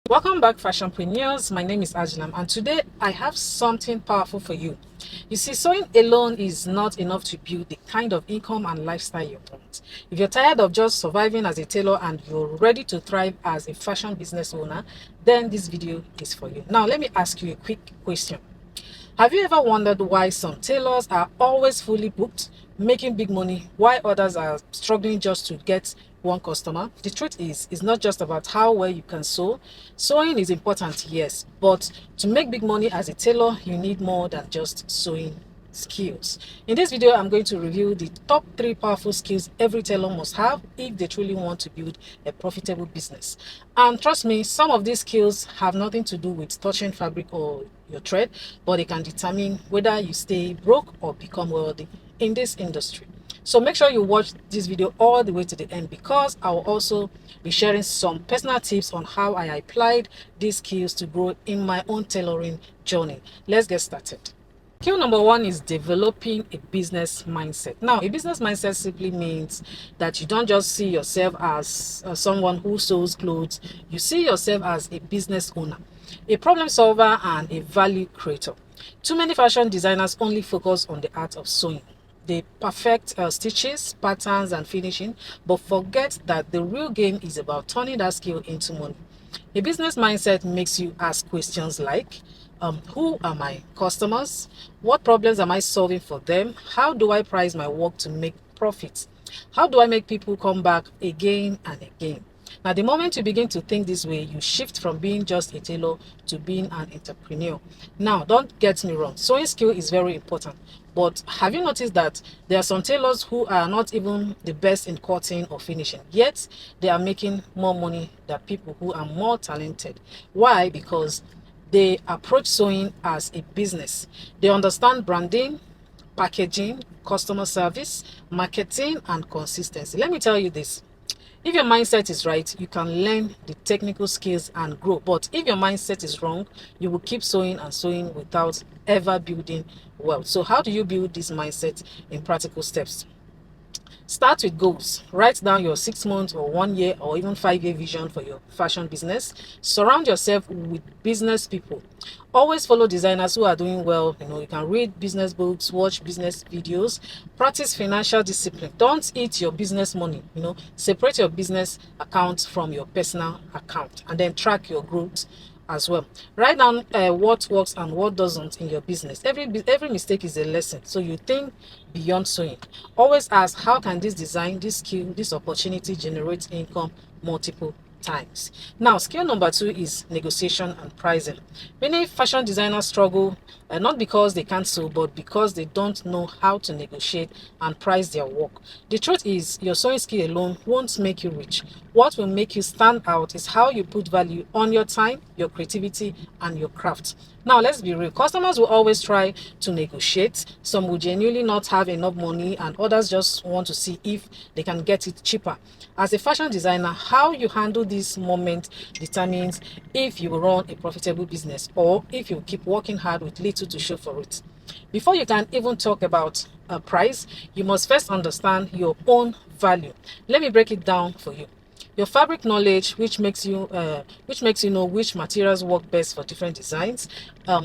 Welcome back, fashionpreneurs. My name is Ajulam, and today I have something powerful for you. You see, sewing alone is not enough to build the kind of income and lifestyle you want. If you're tired of just surviving as a tailor and you're ready to thrive as a fashion business owner, then this video is for you. Now, let me ask you a quick question. Have you ever wondered why some tailors are always fully booked, making big money, while others are struggling just to get one customer? The truth is, it's not just about how well you can sew. Sewing is important, yes, but to make big money as a tailor, you need more than just sewing skills. In this video, I'm going to review the top 3 powerful skills every tailor must have if they truly want to build a profitable business. And trust me, some of these skills have nothing to do with touching fabric or your thread, but they can determine whether you stay broke or become wealthy in this industry. So make sure you watch this video all the way to the end, because I will also be sharing some personal tips on how I applied these skills to grow in my own tailoring journey. Let's get started. Skill number 1 is developing a business mindset. Now, a business mindset simply means that you don't just see yourself as someone who sews clothes. You see yourself as a business owner, a problem solver, and a value creator. Too many fashion designers only focus on the art of sewing. They perfect stitches, patterns, and finishing, but forget that the real game is about turning that skill into money. A business mindset makes you ask questions like, who are my customers? What problems am I solving for them? How do I price my work to make profits? How do I make people come back again and again? Now, the moment you begin to think this way, you shift from being just a tailor to being an entrepreneur. Now, don't get me wrong, sewing skill is very important. But have you noticed that there are some tailors who are not even the best in cutting or finishing, yet they are making more money than people who are more talented? Why? Because they approach sewing as a business. They understand branding, packaging, customer service, marketing, and consistency. Let me tell you this. If your mindset is right, you can learn the technical skills and grow. But if your mindset is wrong, you will keep sewing and sewing without ever building wealth. So how do you build this mindset in practical steps? Start with goals. Write down your 6 month or 1 year or even 5 year vision for your fashion business. Surround yourself with business people. Always follow designers who are doing well. You can read business books, watch business videos, practice financial discipline. Don't eat your business money. Separate your business account from your personal account, and then track your growth as well. Write down what works and what doesn't in your business. Every mistake is a lesson, so you think beyond sewing. Always ask, how can this design, this skill, this opportunity generate income multiple times? Now, skill number 2 is negotiation and pricing. Many fashion designers struggle, not because they can't sew, but because they don't know how to negotiate and price their work. The truth is, your sewing skill alone won't make you rich. What will make you stand out is how you put value on your time, your creativity, and your craft. Now, let's be real. Customers will always try to negotiate. Some will genuinely not have enough money, and others just want to see if they can get it cheaper. As a fashion designer, how you handle this moment determines if you will run a profitable business or if you keep working hard with little to show for it. Before you can even talk about a price, you must first understand your own value. Let me break it down for you. Your fabric knowledge, which makes you know which materials work best for different designs.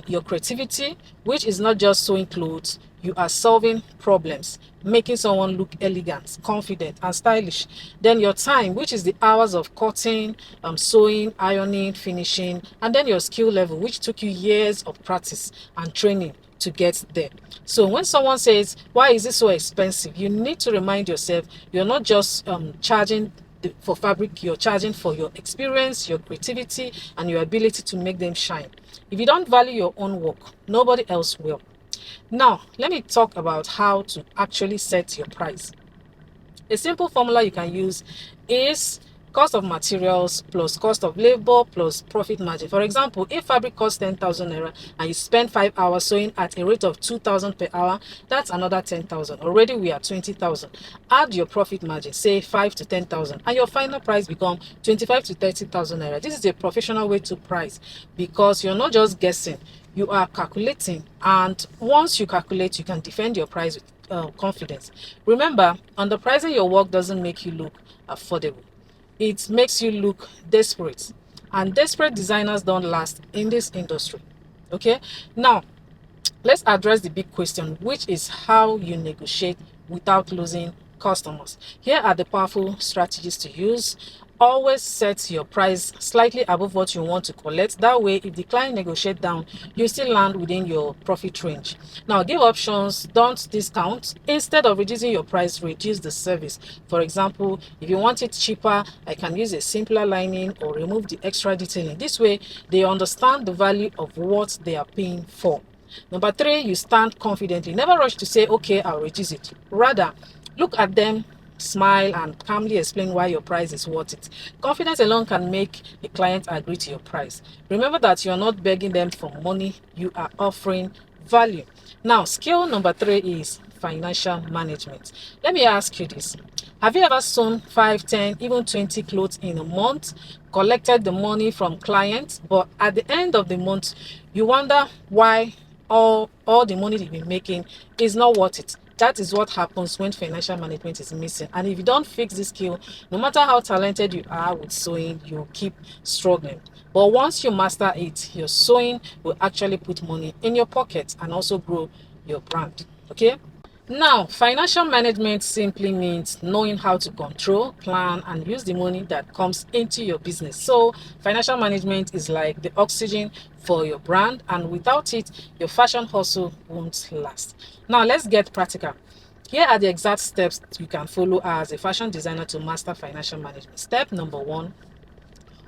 Your creativity, which is not just sewing clothes. You are solving problems, making someone look elegant, confident, and stylish. Then your time, which is the hours of cutting, sewing, ironing, finishing. And then your skill level, which took you years of practice and training to get there. So when someone says, why is it so expensive? You need to remind yourself, you're not just charging for fabric, you're charging for your experience, your creativity, and your ability to make them shine. If you don't value your own work, nobody else will. Now, let me talk about how to actually set your price. A simple formula you can use is cost of materials plus cost of labor plus profit margin. For example, if fabric costs 10,000 naira and you spend 5 hours sewing at a rate of 2,000 per hour, that's another 10,000. Already we are 20,000. Add your profit margin, say 5 to 10,000, and your final price become 25 to 30,000 naira. This is a professional way to price, because you're not just guessing, you are calculating, and once you calculate, you can defend your price with confidence. Remember, underpricing your work doesn't make you look affordable. It makes you look desperate. and desperate designers don't last in this industry. Okay, now let's address the big question, which is how you negotiate without losing customers. Here are the powerful strategies to use. Always set your price slightly above what you want to collect. That way, if the client negotiate down, you still land within your profit range. Now, give options, don't discount. Instead of reducing your price, reduce the service. For example, if you want it cheaper, I can use a simpler lining or remove the extra detailing. This way, they understand the value of what they are paying for. Number three, you stand confidently. Never rush to say, okay, I'll reduce it. Rather, look at them, smile, and calmly explain why your price is worth it. Confidence alone can make a client agree to your price. Remember that you're not begging them for money, you are offering value. Now, skill number three is financial management. Let me ask you this. Have you ever sewn 5, 10, even 20 clothes in a month, collected the money from clients, but at the end of the month, you wonder why all the money you've been making is not worth it? That is what happens when financial management is missing. And if you don't fix this skill, no matter how talented you are with sewing, you'll keep struggling. But once you master it, your sewing will actually put money in your pocket and also grow your brand. Okay? Now, financial management simply means knowing how to control, plan, and use the money that comes into your business. So, financial management is like the oxygen for your brand, and without it, your fashion hustle won't last. Now, let's get practical. Here are the exact steps you can follow as a fashion designer to master financial management. Step number one: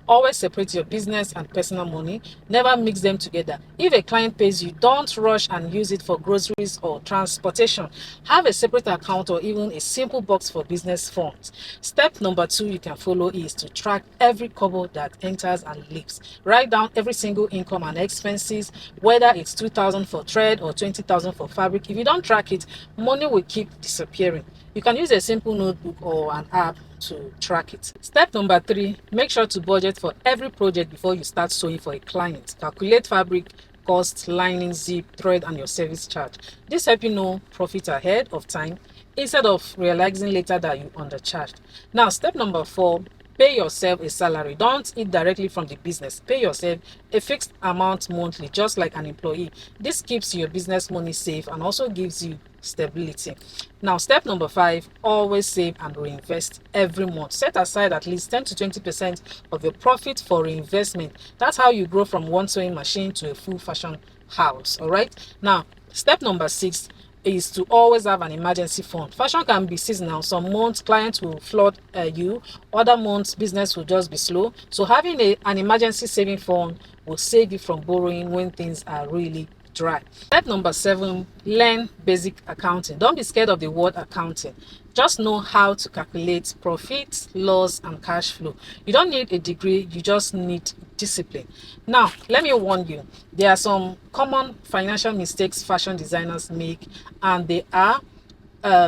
always separate your business and personal money. Never mix them together. If a client pays you, don't rush and use it for groceries or transportation. Have a separate account or even a simple box for business funds. Step number two you can follow is to track every kobo that enters and leaves. Write down every single income and expenses, whether it's 2,000 for thread or 20,000 for fabric. If you don't track it, money will keep disappearing. You can use a simple notebook or an app to track it. Step number three, make sure to budget for every project before you start sewing for a client. Calculate fabric cost, lining, zip, thread, and your service charge. This helps you know profit ahead of time instead of realizing later that you undercharged. Now, step number four, pay yourself a salary. Don't eat directly from the business. Pay yourself a fixed amount monthly, just like an employee. This keeps your business money safe and also gives you stability. Now, step number five, always save and reinvest every month. Set aside at least 10 to 20% of your profit for reinvestment. That's how you grow from one sewing machine to a full fashion house. All right. Now, step number six is to always have an emergency fund. Fashion can be seasonal. Some months clients will flood you, other months business will just be slow. So having an emergency saving fund will save you from borrowing when things are really dry. Step number seven, learn basic accounting. Don't be scared of the word accounting. Just know how to calculate profit, loss, and cash flow. You don't need a degree, you just need discipline. Now, let me warn you, there are some common financial mistakes fashion designers make, and they are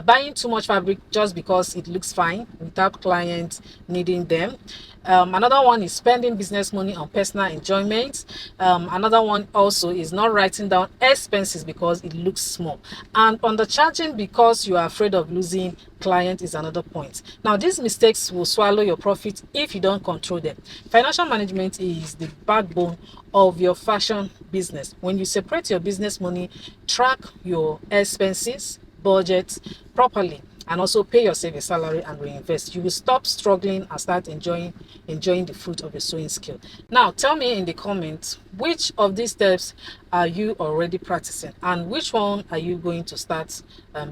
buying too much fabric just because it looks fine without clients needing them. Another one is spending business money on personal enjoyment. Another one also is not writing down expenses because it looks small. And undercharging because you are afraid of losing client is another point. Now, these mistakes will swallow your profit if you don't control them. Financial management is the backbone of your fashion business. When you separate your business money, track your expenses, budget properly, and also pay yourself a salary and reinvest, you will stop struggling and start enjoying the fruit of your sewing skill. Now, tell me in the comments, which of these steps are you already practicing and which one are you going to start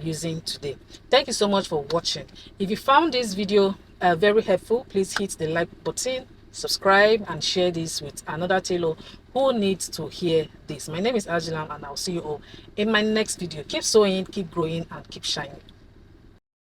using today? Thank you so much for watching. If you found this video very helpful, please hit the like button, subscribe, and share this with another tailor who needs to hear this. My name is Ajulam, and I'll see you all in my next video. Keep sewing, keep growing, and keep shining.